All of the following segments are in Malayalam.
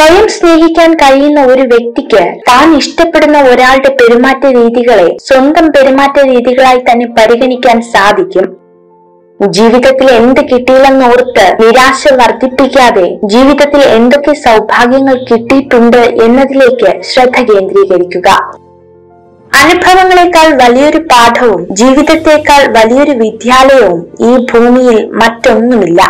സ്വയം സ്നേഹിക്കാൻ കഴിയുന്ന ഒരു വ്യക്തിക്ക് താൻ ഇഷ്ടപ്പെടുന്ന ഒരാളുടെ പെരുമാറ്റ രീതികളെ സ്വന്തം പെരുമാറ്റ രീതികളായി തന്നെ പരിഗണിക്കാൻ സാധിക്കും. ജീവിതത്തിൽ എന്ത് കിട്ടിയില്ലെന്നോർത്ത് നിരാശ വർദ്ധിപ്പിക്കാതെ ജീവിതത്തിൽ എന്തൊക്കെ സൗഭാഗ്യങ്ങൾ കിട്ടിയിട്ടുണ്ട് എന്നതിലേക്ക് ശ്രദ്ധ കേന്ദ്രീകരിക്കുക. അനുഭവങ്ങളെക്കാൾ വലിയൊരു പാഠവും ജീവിതത്തെക്കാൾ വലിയൊരു വിദ്യാലയവും ഈ ഭൂമിയിൽ മറ്റൊന്നുമില്ല.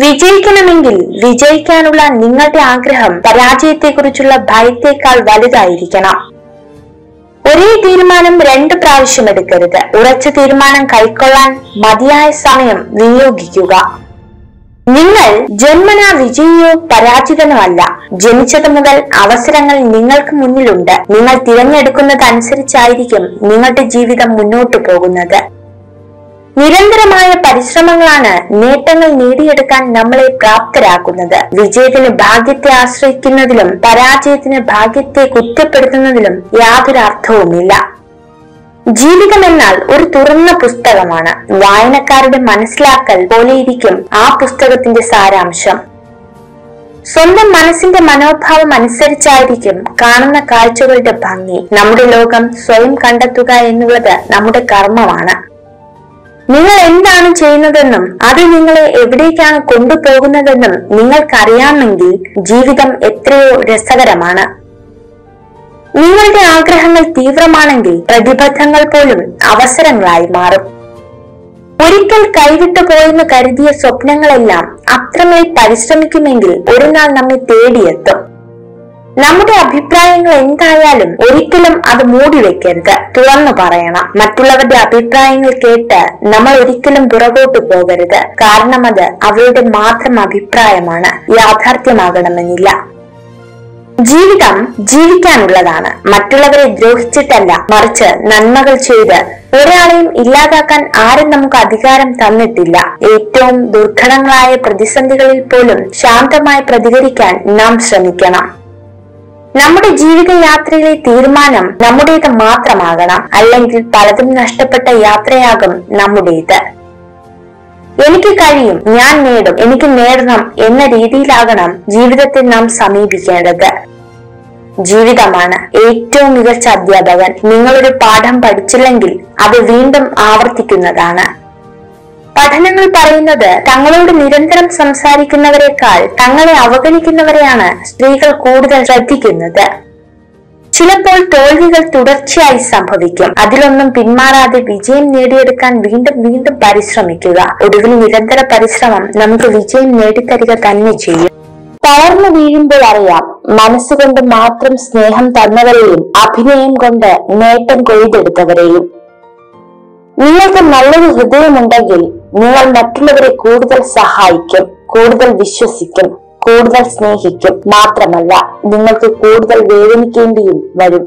വിജയിക്കണമെങ്കിൽ വിജയിക്കാനുള്ള നിങ്ങളുടെ ആഗ്രഹം പരാജയത്തെക്കുറിച്ചുള്ള ഭയത്തേക്കാൾ വലുതായിരിക്കണം. ഒരേ തീരുമാനം 2 പ്രാവശ്യം എടുക്കരുത്. ഉറച്ച തീരുമാനം കൈക്കൊള്ളാൻ മതിയായ സമയം വിനിയോഗിക്കുക. നിങ്ങൾ ജന്മനാ വിജയിയോ പരാജിതനോ അല്ല. ജനിച്ചത് മുതൽ അവസരങ്ങൾ നിങ്ങൾക്ക് മുന്നിലുണ്ട്. നിങ്ങൾ തിരഞ്ഞെടുക്കുന്നതനുസരിച്ചായിരിക്കും നിങ്ങളുടെ ജീവിതം മുന്നോട്ടു പോകുന്നത്. നിരന്തരമായ പരിശ്രമങ്ങളാണ് നേട്ടങ്ങൾ നേടിയെടുക്കാൻ നമ്മളെ പ്രാപ്തരാക്കുന്നത്. വിജയത്തിന് ഭാഗ്യത്തെ ആശ്രയിക്കുന്നതിലും പരാജയത്തിന് ഭാഗ്യത്തെ കുറ്റപ്പെടുത്തുന്നതിലും യാതൊരു അർത്ഥവുമില്ല. ജീവിതം എന്നാൽ ഒരു തുറന്ന പുസ്തകമാണ്. വായനക്കാരുടെ മനസ്സിലാക്കൽ പോലെയിരിക്കും ആ പുസ്തകത്തിന്റെ സാരാംശം. സ്വന്തം മനസ്സിന്റെ മനോഭാവം അനുസരിച്ചായിരിക്കും കാണുന്ന കാഴ്ചകളുടെ ഭംഗി. നമ്മുടെ ലോകം സ്വയം കണ്ടെത്തുക എന്നുള്ളത് നമ്മുടെ കർമ്മമാണ്. നിങ്ങൾ എന്താണ് ചെയ്യുന്നതെന്നും അത് നിങ്ങളെ എവിടേക്കാണ് കൊണ്ടുപോകുന്നതെന്നും നിങ്ങൾക്കറിയാമെങ്കിൽ ജീവിതം എത്രയോ രസകരമാണ്. നിങ്ങളുടെ ആഗ്രഹങ്ങൾ തീവ്രമാണെങ്കിൽ പ്രതിബദ്ധങ്ങൾ പോലും അവസരങ്ങളായി മാറും. ഒരിക്കൽ കൈവിട്ടു പോയെന്ന് കരുതിയ സ്വപ്നങ്ങളെല്ലാം അത്രമേൽ പരിശ്രമിക്കുമെങ്കിൽ ഒരു നാൾ നമ്മെ തേടിയെത്തും. നമ്മുടെ അഭിപ്രായങ്ങൾ എന്തായാലും ഒരിക്കലും അത് മൂടി വെക്കരുത്, തുറന്നു പറയണം. മറ്റുള്ളവരുടെ അഭിപ്രായങ്ങൾ കേട്ട് നമ്മൾ ഒരിക്കലും പുറകോട്ട് പോകരുത്. കാരണം അത് അവരുടെ മാത്രം അഭിപ്രായമാണ്, യാഥാർത്ഥ്യമാകണമെന്നില്ല. ജീവിതം ജീവിക്കാനുള്ളതാണ്, മറ്റുള്ളവരെ ദ്രോഹിച്ചിട്ടല്ല, മറിച്ച് നന്മകൾ ചെയ്ത്. ഒരാളെയും ഇല്ലാതാക്കാൻ ആരും നമുക്ക് അധികാരം തന്നിട്ടില്ല. ഏറ്റവും ദുർഘടങ്ങളായ പ്രതിസന്ധികളിൽ പോലും ശാന്തമായി പ്രതികരിക്കാൻ നാം ശ്രമിക്കണം. നമ്മുടെ ജീവിതയാത്രയിലെ തീരുമാനം നമ്മുടേത് മാത്രമാകണം, അല്ലെങ്കിൽ പലതും നഷ്ടപ്പെട്ട യാത്രയാകും നമ്മുടേത്. എനിക്ക് കഴിയും, ഞാൻ നേടും, എനിക്ക് നേടണം എന്ന രീതിയിലാകണം ജീവിതത്തെ നാം സമീപിക്കേണ്ടത്. ജീവിതമാണ് ഏറ്റവും മികച്ച അധ്യാപകൻ. നിങ്ങളൊരു പാഠം പഠിച്ചില്ലെങ്കിൽ അത് വീണ്ടും ആവർത്തിക്കുന്നതാണ്. പഠനങ്ങൾ പറയുന്നത് തങ്ങളോട് നിരന്തരം സംസാരിക്കുന്നവരെക്കാൾ തങ്ങളെ അവഗണിക്കുന്നവരെയാണ് സ്ത്രീകൾ കൂടുതൽ ശ്രദ്ധിക്കുന്നത്. ചിലപ്പോൾ തോൽവികൾ തുടർച്ചയായി സംഭവിക്കും. അതിലൊന്നും പിന്മാറാതെ വിജയം നേടിയെടുക്കാൻ വീണ്ടും വീണ്ടും പരിശ്രമിക്കുക. ഒടുവിൽ നിരന്തര പരിശ്രമം നമുക്ക് വിജയം നേടിത്തരിക തന്നെ ചെയ്യും. തളർന്നു വീഴുമ്പോൾ അറിയാം, മനസ്സുകൊണ്ട് മാത്രം സ്നേഹം തന്നവരെയും അഭിനയം കൊണ്ട് നേട്ടം കൊയ്തെടുത്തവരെയും. നിങ്ങൾക്ക് നല്ലൊരു ഹൃദയമുണ്ടെങ്കിൽ നിങ്ങൾ മറ്റുള്ളവരെ കൂടുതൽ സഹായിക്കും, കൂടുതൽ വിശ്വസിക്കും, കൂടുതൽ സ്നേഹിക്കും. മാത്രമല്ല, നിങ്ങൾക്ക് കൂടുതൽ വേദനിക്കേണ്ടിയും വരും.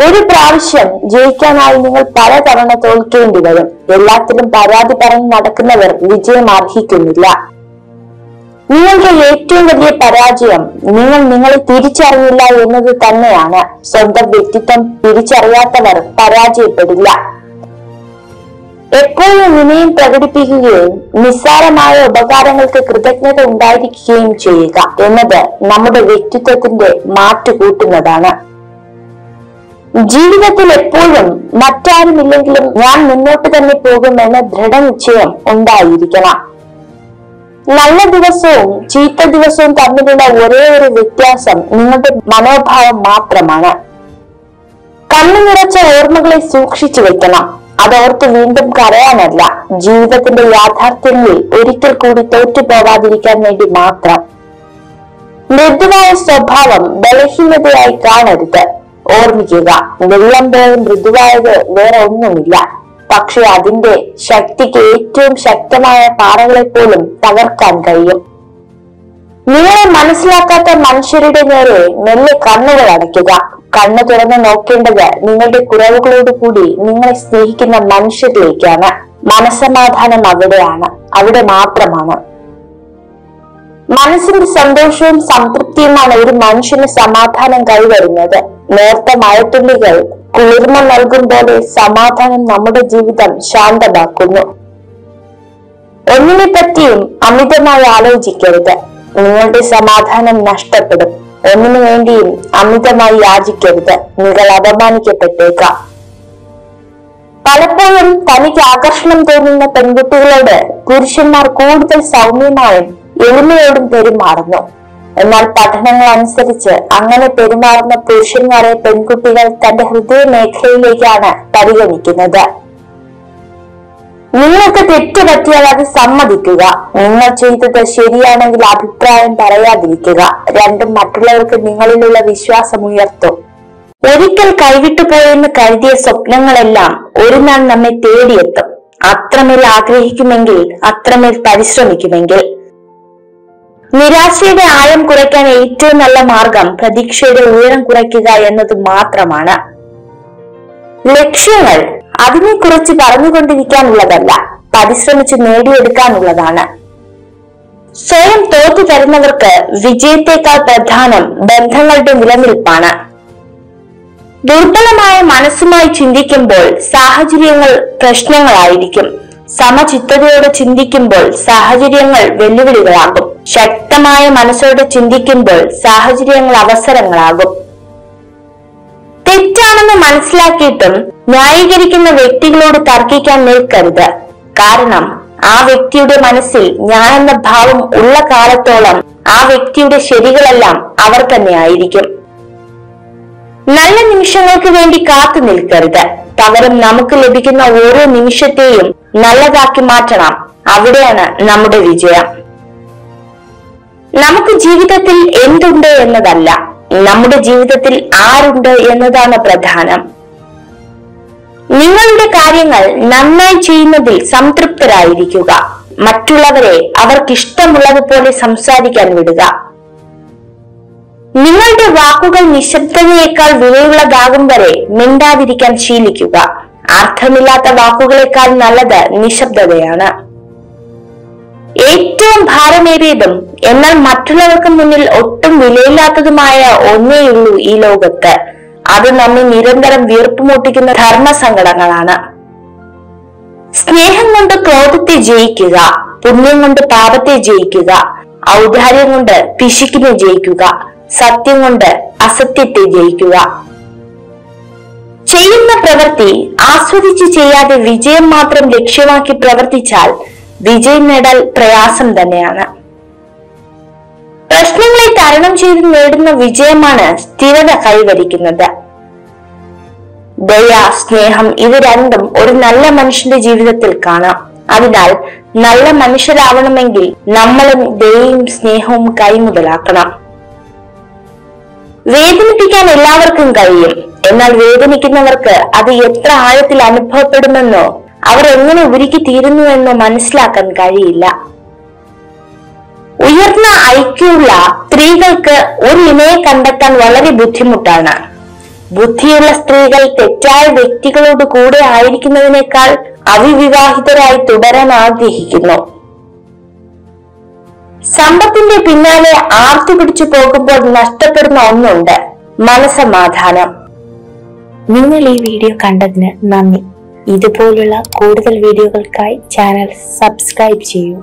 ഒരു പ്രാവശ്യം ജയിക്കാനായി നിങ്ങൾ പലതവണ തോൽക്കേണ്ടി വരും. എല്ലാത്തിലും പരാതി പറഞ്ഞ് നടക്കുന്നവർ വിജയം അർഹിക്കുന്നില്ല. നിങ്ങളുടെ ഏറ്റവും വലിയ പരാജയം നിങ്ങൾ നിങ്ങളെ തിരിച്ചറിയില്ല എന്നത് തന്നെയാണ്. സ്വന്തം വ്യക്തിത്വം തിരിച്ചറിയാത്തവർ പരാജയപ്പെടില്ല. എപ്പോഴും വിനയം പ്രകടിപ്പിക്കുകയും നിസ്സാരമായ ഉപകാരങ്ങൾക്ക് കൃതജ്ഞത ഉണ്ടായിരിക്കുകയും ചെയ്യുക എന്നത് നമ്മുടെ വ്യക്തിത്വത്തിന്റെ മാറ്റുകൂട്ടുന്നതാണ്. ജീവിതത്തിൽ എപ്പോഴും മറ്റാരുമില്ലെങ്കിലും ഞാൻ മുന്നോട്ട് തന്നെ പോകുമെന്ന ദൃഢനിശ്ചയം ഉണ്ടായിരിക്കണം. നല്ല ദിവസവും ചീത്ത ദിവസവും തമ്മിലുള്ള ഒരേ ഒരു വ്യത്യാസം നിങ്ങളുടെ മനോഭാവം മാത്രമാണ്. കണ്ണു നിറച്ച ഓർമ്മകളെ സൂക്ഷിച്ചു വെക്കണം. അതോർത്ത് വീണ്ടും കരയാനല്ല, ജീവിതത്തിന്റെ യാഥാർത്ഥ്യങ്ങളിൽ ഒരിക്കൽ കൂടി തോറ്റുപോകാതിരിക്കാൻ വേണ്ടി മാത്രം. മൃദുവായ സ്വഭാവം ബലഹീനതയായി കാണരുത്. ഓർമ്മിക്കുക, വെള്ളം പോലെ മൃദുവായത് വേറെ ഒന്നുമില്ല. പക്ഷെ അതിന്റെ ശക്തിക്ക് ഏറ്റവും ശക്തമായ പാറകളെ പോലും തകർക്കാൻ കഴിയും. നിങ്ങളെ മനസ്സിലാക്കാത്ത മനുഷ്യരുടെ നേരെ മെല്ലെ കണ്ണുകൾ അടയ്ക്കുക. കണ്ണു തുറന്ന് നോക്കേണ്ടത് നിങ്ങളുടെ കുറവുകളോട് കൂടി നിങ്ങളെ സ്നേഹിക്കുന്ന മനുഷ്യരിലേക്കാണ്. മനസ്സമാധാനം അവിടെയാണ്, അവിടെ മാത്രമാണ്. മനസ്സിന്റെ സന്തോഷവും സംതൃപ്തിയുമാണ് ഒരു മനുഷ്യന് സമാധാനം കൈവരുന്നത്. നേർത്ത മഴത്തുള്ളികൾ കുളിർമ നൽകും പോലെ സമാധാനം നമ്മുടെ ജീവിതം ശാന്തമാക്കുന്നു. ഒന്നിനെ പറ്റിയും അമിതമായി ആലോചിക്കരുത്. നിങ്ങളുടെ സമാധാനം നഷ്ടപ്പെടും. ഒന്നിനു വേണ്ടിയും അമിതമായി യാചിക്കരുത്, നിങ്ങൾ അപമാനിക്കപ്പെട്ടേക്കാം. പലപ്പോഴും തനിക്ക് ആകർഷണം തോന്നുന്ന പെൺകുട്ടികളോട് പുരുഷന്മാർ കൂടുതൽ സൗമ്യമായും എളിമയോടും പെരുമാറുന്നു. എന്നാൽ പഠനങ്ങൾ അനുസരിച്ച് അങ്ങനെ പെരുമാറുന്ന പുരുഷന്മാരെ പെൺകുട്ടികൾ തന്റെ ഹൃദയ മേഖലയിലേക്കാണ് പരിഗണിക്കുന്നത്. നിങ്ങൾക്ക് തെറ്റ് പറ്റിയാൽ അത് സമ്മതിക്കുക. നിങ്ങൾ ചെയ്തത് ശരിയാണെങ്കിൽ അഭിപ്രായം പറയാതിരിക്കുക. രണ്ടും മറ്റുള്ളവർക്ക് നിങ്ങളിലുള്ള വിശ്വാസം ഉയർത്തും. ഒരിക്കൽ കൈവിട്ടുപോയെന്ന് കരുതിയ സ്വപ്നങ്ങളെല്ലാം ഒരു നാൾ നമ്മെ തേടിയെത്തും. അത്രമേൽ ആഗ്രഹിക്കുമെങ്കിൽ, അത്രമേൽ പരിശ്രമിക്കുമെങ്കിൽ. നിരാശയുടെ ആഴം കുറയ്ക്കാൻ ഏറ്റവും നല്ല മാർഗം പ്രതീക്ഷയുടെ ഉയരം കുറയ്ക്കുക എന്നത് മാത്രമാണ്. ലക്ഷ്യങ്ങൾ അതിനെക്കുറിച്ച് പറഞ്ഞുകൊണ്ടിരിക്കാനുള്ളതല്ല, പരിശ്രമിച്ച് നേടിയെടുക്കാനുള്ളതാണ്. സ്വയം തോറ്റു തരുന്നവർക്ക് വിജയത്തെക്കാൾ പ്രധാനം ബന്ധങ്ങളുടെ നിലനിൽപ്പാണ്. ദുർബലമായ മനസ്സുമായി ചിന്തിക്കുമ്പോൾ സാഹചര്യങ്ങൾ പ്രശ്നങ്ങളായിരിക്കും. സമചിത്തതയോടെ ചിന്തിക്കുമ്പോൾ സാഹചര്യങ്ങൾ വെല്ലുവിളികളാകും. ശക്തമായ മനസ്സോടെ ചിന്തിക്കുമ്പോൾ സാഹചര്യങ്ങൾ അവസരങ്ങളാകും. തെറ്റാണെന്ന് മനസ്സിലാക്കിയിട്ടും ന്യായീകരിക്കുന്ന വ്യക്തികളോട് തർക്കിക്കാൻ നിൽക്കരുത്. കാരണം ആ വ്യക്തിയുടെ മനസ്സിൽ ഞാനെന്ന ഭാവം ഉള്ള കാലത്തോളം ആ വ്യക്തിയുടെ ശരികളെല്ലാം അവർ തന്നെ ആയിരിക്കും. നല്ല നിമിഷങ്ങൾക്ക് വേണ്ടി കാത്തു നിൽക്കരുത്. പകരം നമുക്ക് ലഭിക്കുന്ന ഓരോ നിമിഷത്തെയും നല്ലതാക്കി മാറ്റണം. അവിടെയാണ് നമ്മുടെ വിജയം. നമുക്ക് ജീവിതത്തിൽ എന്തുണ്ട് എന്നതല്ല, നമ്മുടെ ജീവിതത്തിൽ ആരുണ്ട് എന്നതാണ് പ്രധാനം. നിങ്ങളുടെ കാര്യങ്ങൾ നന്നായി ചെയ്യുന്നതിൽ സംതൃപ്തരായിരിക്കുക. മറ്റുള്ളവരെ അവർക്കിഷ്ടമുള്ളതുപോലെ സംസാരിക്കാൻ വിടുക. നിങ്ങളുടെ വാക്കുകൾ നിശബ്ദതയേക്കാൾ വിലയുള്ളതാകും വരെ മിണ്ടാതിരിക്കാൻ ശീലിക്കുക. അർത്ഥമില്ലാത്ത വാക്കുകളെക്കാൾ നല്ലത് നിശബ്ദതയാണ്. ഏറ്റവും ഭാരമേറിയതും എന്നാൽ മറ്റുള്ളവർക്ക് മുന്നിൽ ഒട്ടും വിലയില്ലാത്തതുമായ ഒന്നേയുള്ളൂ ഈ ലോകത്ത്. അത് നമ്മെ നിരന്തരം വീർപ്പുമുട്ടിക്കുന്ന ധർമ്മസങ്കടങ്ങളാണ്. സ്നേഹം കൊണ്ട് ക്രോധത്തെ ജയിക്കുക, പുണ്യം കൊണ്ട് പാപത്തെ ജയിക്കുക, ഔദാര്യം കൊണ്ട് പിശുക്കിനെ ജയിക്കുക, സത്യം കൊണ്ട് അസത്യത്തെ ജയിക്കുക. ചെയ്യുന്ന പ്രവൃത്തി ആസ്വദിച്ച് ചെയ്യാതെ വിജയം മാത്രം ലക്ഷ്യമാക്കി പ്രവർത്തിച്ചാൽ വിജയം നേടാൻ പ്രയാസം തന്നെയാണ്. പ്രശ്നങ്ങളെ തരണം ചെയ്ത് നേടുന്ന വിജയമാണ് സ്ഥിരത കൈവരിക്കുന്നത്. ദയ, സ്നേഹം ഇത് രണ്ടും ഒരു നല്ല മനുഷ്യന്റെ ജീവിതത്തിൽ കാണാം. അതിനാൽ നല്ല മനുഷ്യരാവണമെങ്കിൽ നമ്മളും ദയയും സ്നേഹവും കൈമുതലാക്കണം. വേദനിപ്പിക്കാൻ എല്ലാവർക്കും കഴിയും. എന്നാൽ വേദനിക്കുന്നവർക്ക് അത് എത്ര ആഴത്തിൽ അനുഭവപ്പെടുമെന്നോ അവർ എങ്ങനെ ഉരുക്കി തീരുന്നുവെന്നോ മനസ്സിലാക്കാൻ കഴിയില്ല. ഉയർന്ന ഐക്യമുള്ള സ്ത്രീകൾക്ക് ഒരു ഇണയെ കണ്ടെത്താൻ വളരെ ബുദ്ധിമുട്ടാണ്. ബുദ്ധിയുള്ള സ്ത്രീകൾ തെറ്റായ വ്യക്തികളോട് കൂടെ ആയിരിക്കുന്നതിനേക്കാൾ അവിവാഹിതരായി തുടരാൻ ആഗ്രഹിക്കുന്നു. സമ്പത്തിന്റെ പിന്നാലെ ആർത്തു പിടിച്ചു പോകുമ്പോൾ നഷ്ടപ്പെടുന്ന ഒന്നുണ്ട്, മനസമാധാനം. നിങ്ങൾ ഈ വീഡിയോ കണ്ടതിന് നന്ദി. ഇതുപോലുള്ള കൂടുതൽ വീഡിയോകൾക്കായി ചാനൽ സബ്സ്ക്രൈബ് ചെയ്യൂ.